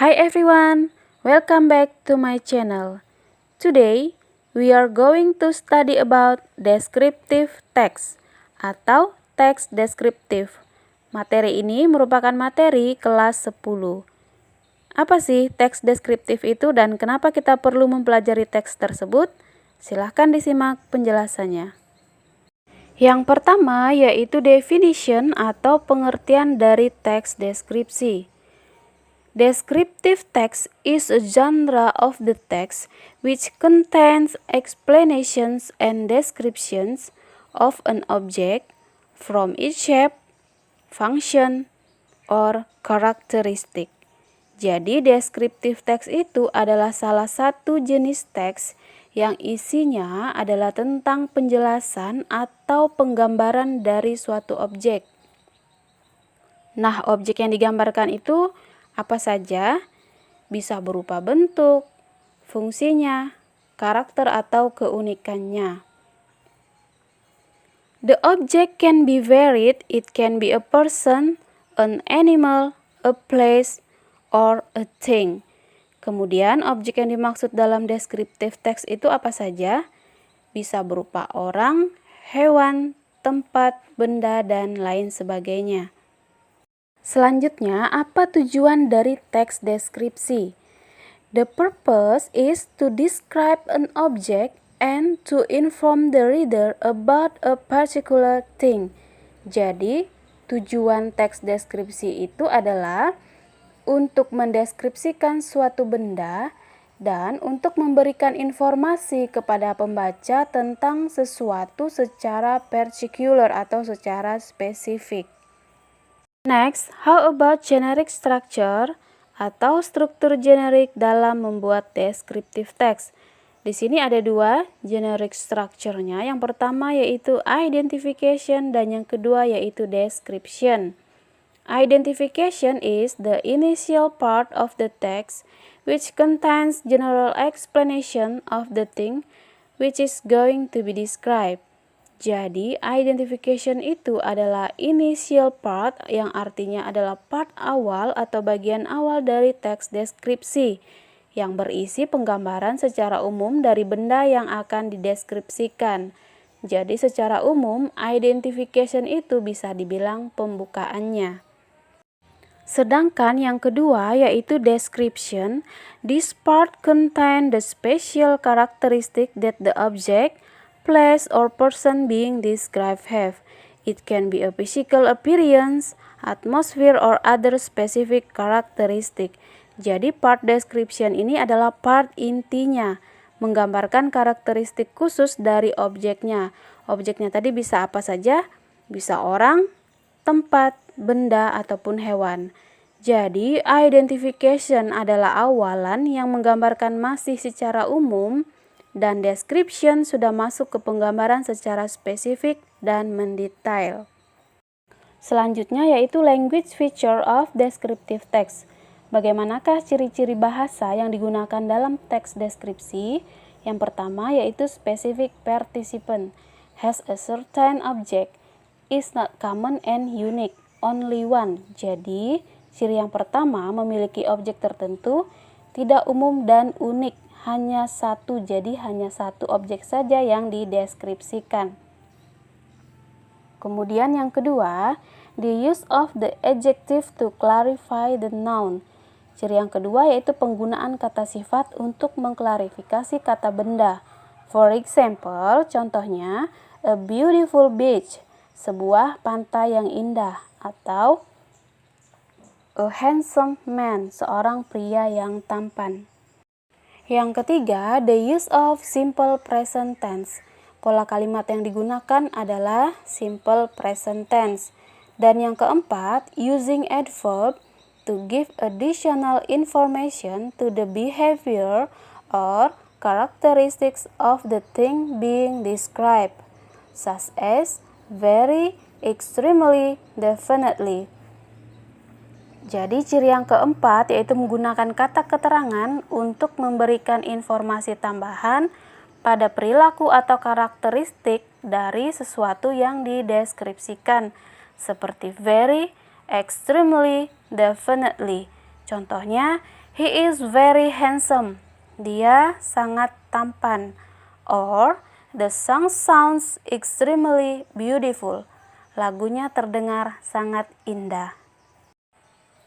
Hi everyone, welcome back to my channel. Today, we are going to study about descriptive text atau teks deskriptif. Materi ini merupakan materi kelas 10. Apa sih teks deskriptif itu dan kenapa kita perlu mempelajari teks tersebut? Silahkan disimak penjelasannya. Yang pertama yaitu definition atau pengertian dari teks deskripsi. Descriptive text is a genre of the text which contains explanations and descriptions of an object from its shape, function, or characteristic. Jadi, descriptive text itu adalah salah satu jenis teks yang isinya adalah tentang penjelasan atau penggambaran dari suatu objek. Nah, objek yang digambarkan itu apa saja? Bisa berupa bentuk, fungsinya, karakter atau keunikannya. The object can be varied. It can be a person, an animal, a place, or a thing. Kemudian objek yang dimaksud dalam descriptive text itu apa saja? Bisa berupa orang, hewan, tempat, benda, dan lain sebagainya. Selanjutnya, apa tujuan dari teks deskripsi? The purpose is to describe an object and to inform the reader about a particular thing. Jadi, tujuan teks deskripsi itu adalah untuk mendeskripsikan suatu benda dan untuk memberikan informasi kepada pembaca tentang sesuatu secara particular atau secara spesifik. Next, how about generic structure atau struktur generik dalam membuat descriptive text? Di sini ada dua generic structure-nya. Yang pertama yaitu identification dan yang kedua yaitu description. Identification is the initial part of the text which contains general explanation of the thing which is going to be described. Jadi, identification itu adalah initial part yang artinya adalah part awal atau bagian awal dari teks deskripsi yang berisi penggambaran secara umum dari benda yang akan dideskripsikan. Jadi, secara umum, identification itu bisa dibilang pembukaannya. Sedangkan yang kedua yaitu description. This part contain the special characteristic that the object, place, or person being described have. It can be a physical appearance, atmosphere, or other specific characteristic. Jadi part description ini adalah part intinya, menggambarkan karakteristik khusus dari objeknya. Objeknya tadi bisa apa saja? Bisa orang, tempat, benda, ataupun hewan. Jadi identification adalah awalan yang menggambarkan masih secara umum, dan description sudah masuk ke penggambaran secara spesifik dan mendetail. Selanjutnya yaitu language feature of descriptive text. Bagaimanakah ciri-ciri bahasa yang digunakan dalam teks deskripsi? Yang pertama yaitu specific participant. Has a certain object. Is not common and unique. Only one. Jadi, ciri yang pertama memiliki objek tertentu, tidak umum dan unik. Hanya satu, jadi hanya satu objek saja yang dideskripsikan. Kemudian yang kedua, the use of the adjective to clarify the noun. Ciri yang kedua yaitu penggunaan kata sifat untuk mengklarifikasi kata benda. For example, contohnya, a beautiful beach, sebuah pantai yang indah, atau a handsome man, seorang pria yang tampan. Yang ketiga, the use of simple present tense. Pola kalimat yang digunakan adalah simple present tense. Dan yang keempat, using adverb to give additional information to the behavior or characteristics of the thing being described, such as very, extremely, definitely. Jadi ciri yang keempat yaitu menggunakan kata keterangan untuk memberikan informasi tambahan pada perilaku atau karakteristik dari sesuatu yang dideskripsikan, seperti very, extremely, definitely. Contohnya, He is very handsome. Dia sangat tampan. Or, the song sounds extremely beautiful. Lagunya terdengar sangat indah.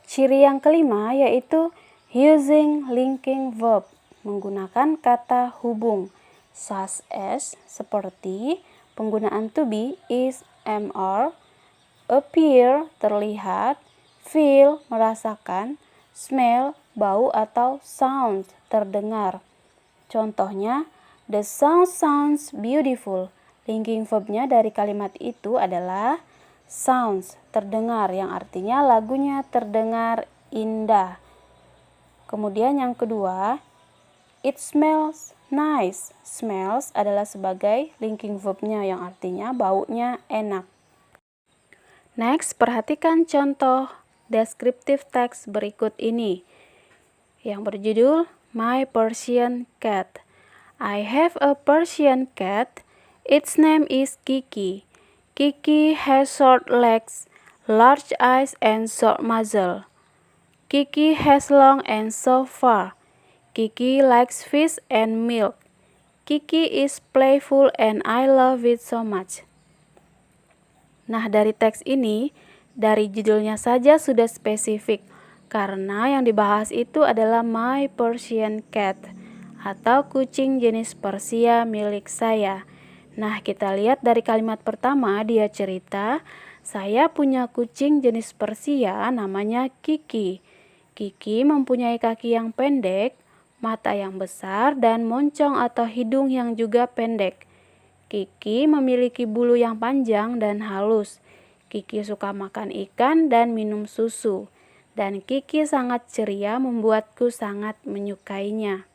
Ciri yang kelima yaitu using linking verb, menggunakan kata hubung, such as, seperti, penggunaan to be, is, am, are, appear, terlihat, feel, merasakan, smell, bau atau sound, terdengar. Contohnya, the song sounds beautiful. Linking verbnya dari kalimat itu adalah sounds, terdengar, yang artinya lagunya terdengar indah. Kemudian yang kedua, it smells nice. Smells adalah sebagai linking verbnya yang artinya baunya enak. Next, perhatikan contoh descriptive text berikut ini yang berjudul My Persian Cat. I have a Persian cat. Its name is Kiki. Kiki has short legs, large eyes, and short muzzle. Kiki has long and soft fur. Kiki likes fish and milk. Kiki is playful and I love it so much. Nah, dari teks ini, dari judulnya saja sudah spesifik, karena yang dibahas itu adalah My Persian Cat, atau kucing jenis Persia milik saya. Nah, kita lihat dari kalimat pertama, dia cerita, saya punya kucing jenis Persia namanya Kiki. Kiki mempunyai kaki yang pendek, mata yang besar, dan moncong atau hidung yang juga pendek. Kiki memiliki bulu yang panjang dan halus. Kiki suka makan ikan dan minum susu. Dan Kiki sangat ceria, membuatku sangat menyukainya.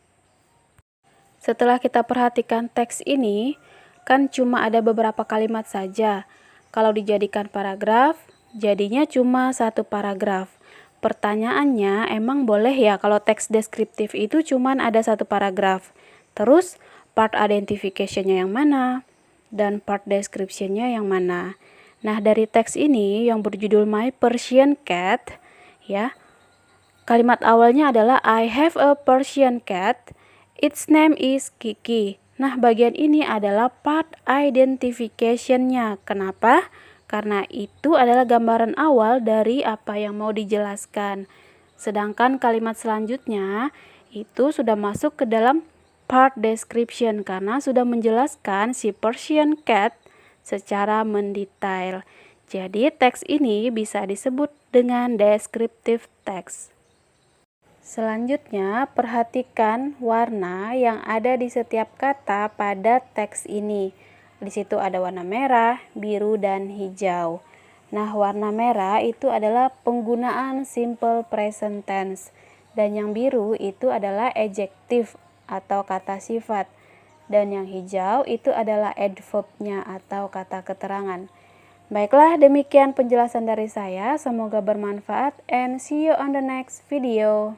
Setelah kita perhatikan teks ini, kan cuma ada beberapa kalimat saja. Kalau dijadikan paragraf, jadinya cuma satu paragraf. Pertanyaannya, emang boleh ya kalau teks deskriptif itu cuma ada satu paragraf? Terus, part identification-nya yang mana? Dan part description-nya yang mana? Nah, dari teks ini yang berjudul My Persian Cat, ya, kalimat awalnya adalah I have a Persian cat. Its name is Kiki. Nah, bagian ini adalah part identification-nya. Kenapa? Karena itu adalah gambaran awal dari apa yang mau dijelaskan. Sedangkan kalimat selanjutnya itu sudah masuk ke dalam part description karena sudah menjelaskan si Persian cat secara mendetail. Jadi, teks ini bisa disebut dengan descriptive text. Selanjutnya, perhatikan warna yang ada di setiap kata pada teks ini. Di situ ada warna merah, biru, dan hijau. Nah, warna merah itu adalah penggunaan simple present tense. Dan yang biru itu adalah adjective atau kata sifat. Dan yang hijau itu adalah adverb-nya atau kata keterangan. Baiklah, demikian penjelasan dari saya. Semoga bermanfaat and see you on the next video.